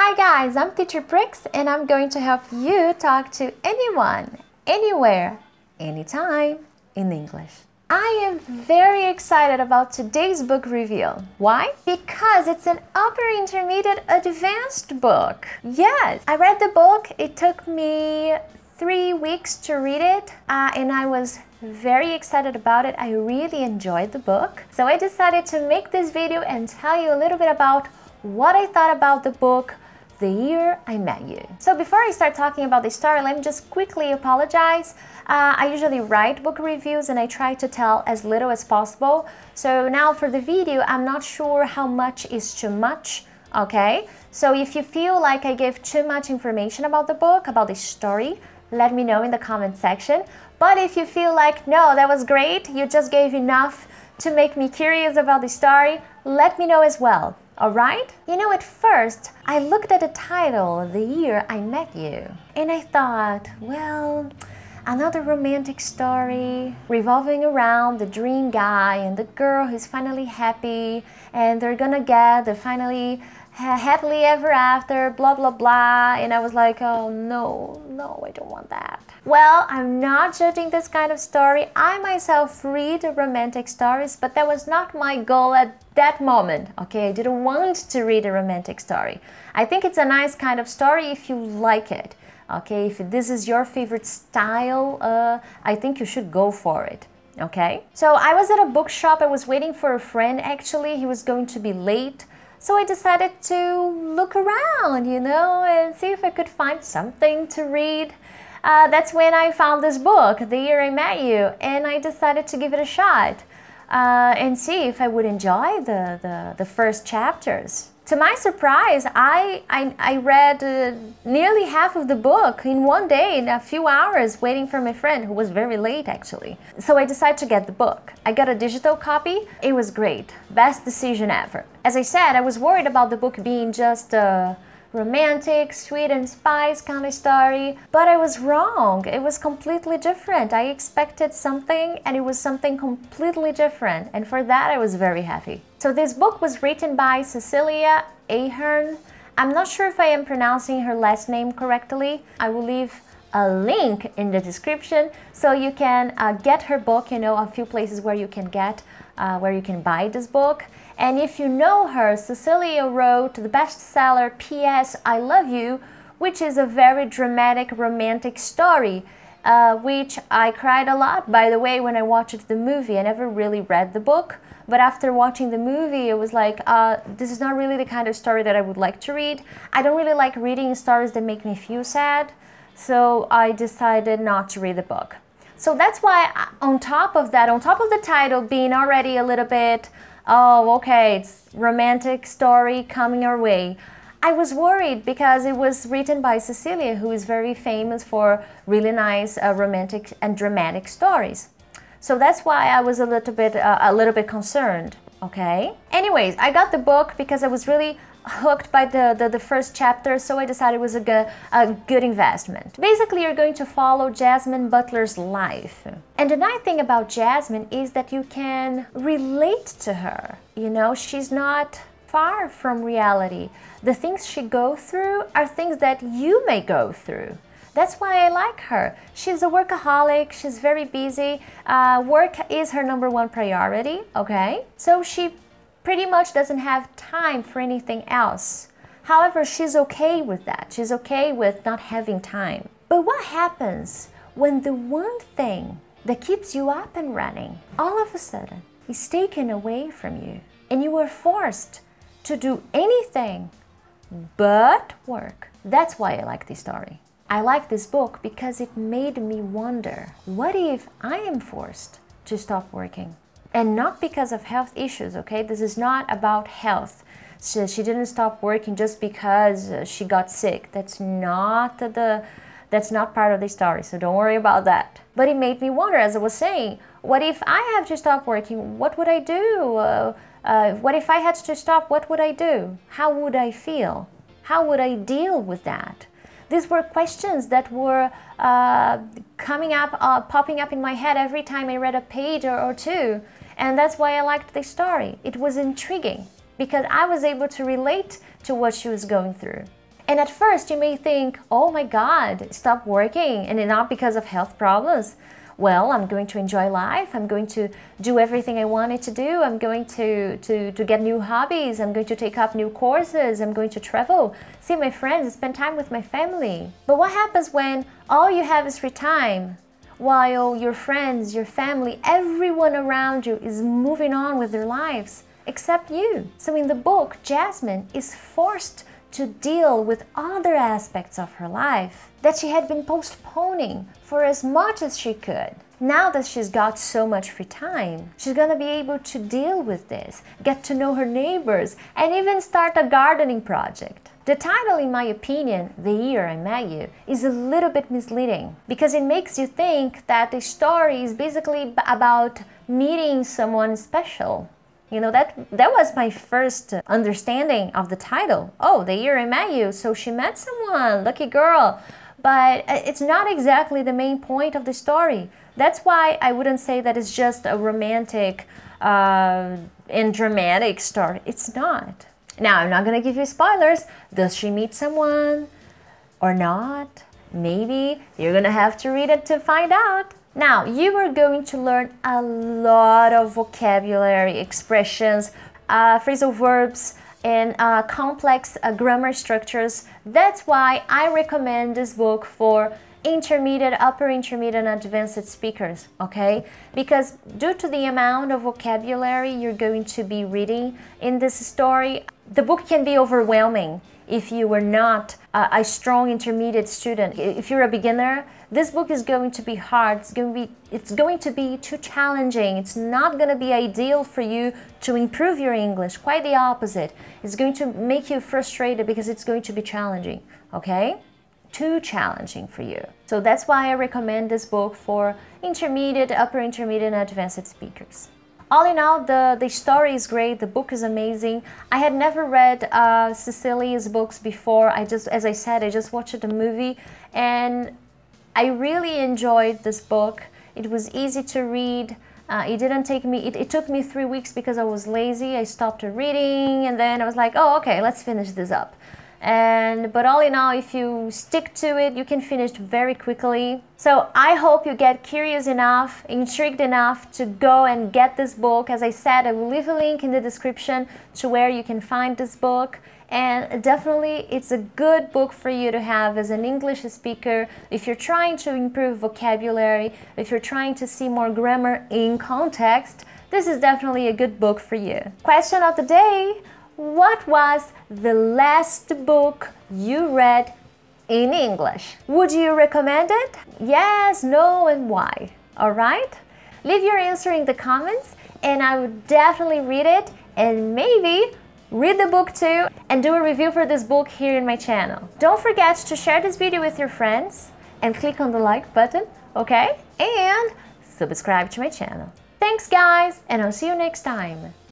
Hi guys, I'm Teacher Prix and I'm going to help you talk to anyone, anywhere, anytime in English. I am very excited about today's book review. Why? Because it's an upper intermediate advanced book. Yes, I read the book. It took me 3 weeks to read it and I was very excited about it. I really enjoyed the book. So I decided to make this video and tell you a little bit about what I thought about the book the year I met you. So before I start talking about the story, let me just quickly apologize. I usually write book reviews and I try to tell as little as possible. So now for the video, I'm not sure how much is too much, okay? So if you feel like I gave too much information about the book, about the story, let me know in the comment section. But if you feel like, no, that was great, you just gave enough to make me curious about the story, let me know as well. Alright? You know, at first, I looked at the title, The Year I Met You, and I thought, well, another romantic story revolving around the dream guy and the girl who's finally happy, and they're gonna get the finally happily ever after, blah blah blah, and I was like, oh no, I don't want that. Well, I'm not judging this kind of story. I myself read romantic stories, but that was not my goal at that moment, okay? I didn't want to read a romantic story. I think it's a nice kind of story if you like it, okay? If this is your favorite style, I think you should go for it, okay? So I was at a bookshop. I was waiting for a friend, actually. He was going to be late. So I decided to look around, you know, and see if I could find something to read. That's when I found this book, The Year I Met You, and I decided to give it a shot and see if I would enjoy the first chapters. To my surprise, I read nearly half of the book in one day, in a few hours, waiting for my friend, who was very late actually. So I decided to get the book. I got a digital copy. It was great. Best decision ever. As I said, I was worried about the book being just a romantic, sweet and spice kind of story, but I was wrong. It was completely different. I expected something and it was something completely different, and for that I was very happy. So this book was written by Cecilia Ahern. I'm not sure if I am pronouncing her last name correctly. I will leave a link in the description so you can get her book, you know, a few places where you can buy this book. And if you know her, Cecilia wrote the bestseller P.S. I Love You, which is a very dramatic romantic story, which I cried a lot, by the way, when I watched the movie. I never really read the book, but after watching the movie, it was like, this is not really the kind of story that I would like to read. I don't really like reading stories that make me feel sad, so I decided not to read the book. So that's why, on top of that, on top of the title being already a little bit, oh, okay, it's romantic story coming our way, I was worried because it was written by Cecilia, who is very famous for really nice romantic and dramatic stories. So that's why I was a little bit concerned, okay? Anyways, I got the book because I was really hooked by the first chapter, so I decided it was a good investment. Basically, you're going to follow Jasmine Butler's life. And the nice thing about Jasmine is that you can relate to her. You know, she's not far from reality. The things she goes through are things that you may go through. That's why I like her. She's a workaholic, she's very busy. Work is her #1 priority, okay? So she pretty much doesn't have time for anything else. However, she's okay with that. She's okay with not having time. But what happens when the one thing that keeps you up and running all of a sudden is taken away from you and you are forced to do anything but work? That's why I like this story. I like this book because it made me wonder, what if I am forced to stop working? And not because of health issues, okay? This is not about health. So she didn't stop working just because she got sick. That's not part of the story, so don't worry about that. But it made me wonder, as I was saying, what if I have to stop working? What would I do? What if I had to stop? What would I do? How would I feel? How would I deal with that? These were questions that were popping up in my head every time I read a page or two. And that's why I liked this story. It was intriguing because I was able to relate to what she was going through. And at first you may think, oh my God, stop working, and not because of health problems. Well, I'm going to enjoy life. I'm going to do everything I wanted to do. I'm going to get new hobbies. I'm going to take up new courses. I'm going to travel, see my friends, spend time with my family. But what happens when all you have is free time, while your friends, your family, everyone around you is moving on with their lives, except you? So in the book, Jasmine is forced to deal with other aspects of her life that she had been postponing for as much as she could. Now that she's got so much free time, she's gonna be able to deal with this, get to know her neighbors, and even start a gardening project. The title, in my opinion, The Year I Met You, is a little bit misleading because it makes you think that the story is basically about meeting someone special. You know, that was my first understanding of the title. Oh, the year I met you, so she met someone, lucky girl. But it's not exactly the main point of the story. That's why I wouldn't say that it's just a romantic and dramatic story. It's not. Now, I'm not gonna give you spoilers. Does she meet someone or not? Maybe. You're gonna have to read it to find out. Now, you are going to learn a lot of vocabulary, expressions, phrasal verbs, and complex grammar structures. That's why I recommend this book for intermediate, upper intermediate, and advanced speakers, okay? Because due to the amount of vocabulary you're going to be reading in this story, the book can be overwhelming if you were not a strong intermediate student. If you're a beginner, this book is going to be hard. It's going to be too challenging. It's not going to be ideal for you to improve your English. Quite the opposite. It's going to make you frustrated because it's going to be challenging, okay? Too challenging for you. So that's why I recommend this book for intermediate, upper intermediate, and advanced speakers. All in all, the story is great, the book is amazing. I had never read Cecilia's books before. As I said, I just watched the movie and I really enjoyed this book. It was easy to read. It took me 3 weeks because I was lazy. I stopped reading and then I was like, oh, okay, let's finish this up. But all in all, if you stick to it, you can finish very quickly. So I hope you get curious enough, intrigued enough to go and get this book. As I said, I will leave a link in the description to where you can find this book. And definitely, it's a good book for you to have as an English speaker. If you're trying to improve vocabulary, if you're trying to see more grammar in context, this is definitely a good book for you. Question of the day. What was the last book you read in English? Would you recommend it? Yes, no, and why? All right? Leave your answer in the comments and I would definitely read it and maybe read the book too and do a review for this book here in my channel. Don't forget to share this video with your friends and click on the like button, okay? And subscribe to my channel. Thanks guys, and I'll see you next time.